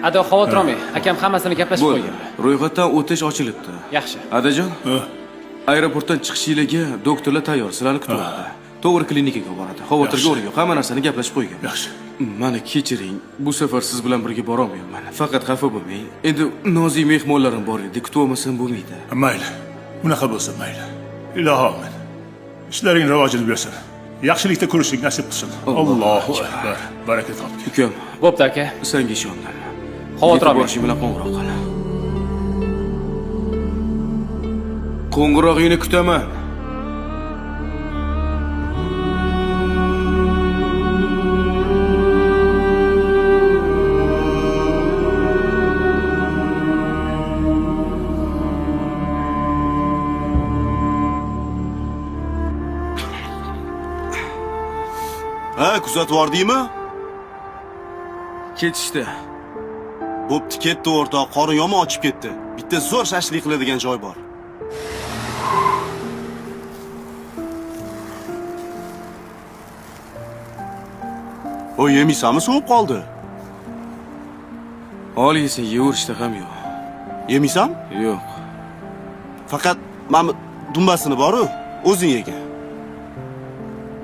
Ado, xavotir olmang. Akam hammasini gaplashib Bo'ldi. qo'ygan. Ro'yxatdan o'tish ochilibdi. Yaxshi. Adajon, aeroportdan chiqishingizga doktorlar tayyor, sizlarni kutmoqda. To'g'ri klinikaga boradi. Xavotirga o'rang yo'q, hamma narsani gaplashib qo'ygan. Yaxshi. Mani kechiring, bu safar siz bilan birga bora olmayman. Faqat xafa bo'lmang. Endi nozik mehmonlarim bor edi, kutib olmasam bo'lmaydi. Mayli. Unaqa bo'lsa mayli. Ilohim. Ishlaring rivojini bersin. Yaxshilikda ko'rishlik nasib qilsin. Allohu akbar. Baraka topgin. Ukam, Bo'pti aka. senga ishondim. Xavotir olmang. Boshing bilan qo'ng'iroq qil. Qo'ng'irog'ingni kutaman. Ha, kuzatib yordingmi? Ketishdi. Bo'pti, ketdi o'rtoq, qorin yomon ochib ketdi. Bitta zo'r shashlik qiladigan joy bor. O yemaysanmi, sovib qoldi? Ol yesa yeverishda ham yo'q. Yemaysan? Yo'q. Faqat mana dumbasini bor-ku, o'zing yega.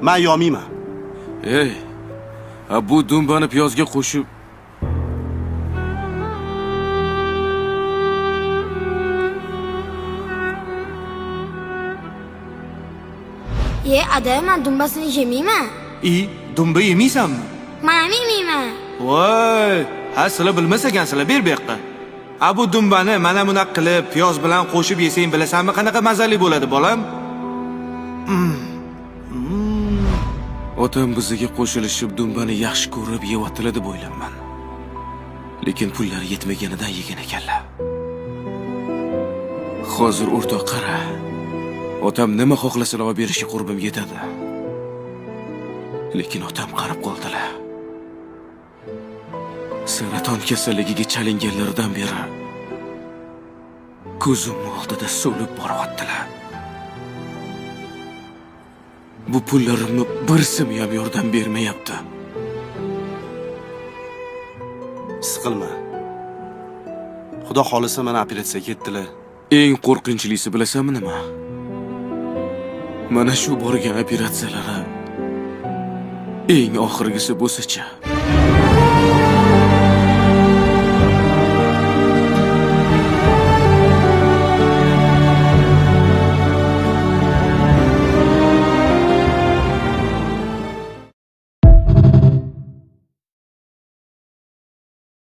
Men yomayman. Ey, bu dumbani piyozga qo'shib Ada, men dumbasini yemayman. Dumba yemaysanmi? Men ham yemayman. Voy, ha sizlar bilmas ekansizlar, ber bu yoqqa. Bu dumbani mana bunaqa qilib piyoz bilan qo'shib yesang bilasanmi qanaqa mazali bo'ladi, bolam? otam bizga qo'shilishib dumbani yaxshi ko'rib yevatili deb o'ylayman. Lekin pullari yetmaganidan yegan ekanlar. Hozir o'rtoq qara. Otam nima xohlasa olib berishga qurbim yetadi. Lekin otam qarib qoldilar. Saraton kasalligiga chalinganlaridan beri ko'zim oldida so'lib boryaptilar. Bu pullarimni bir sim ham yordam bermayapti. Siqilma. Xudo xolisa meni operatsiyaga ketdilar. Eng qo'rqinchlisi bilasanmi nima? Mana shu borgan operatsiyalari eng oxirgisi bo'lsa-chi.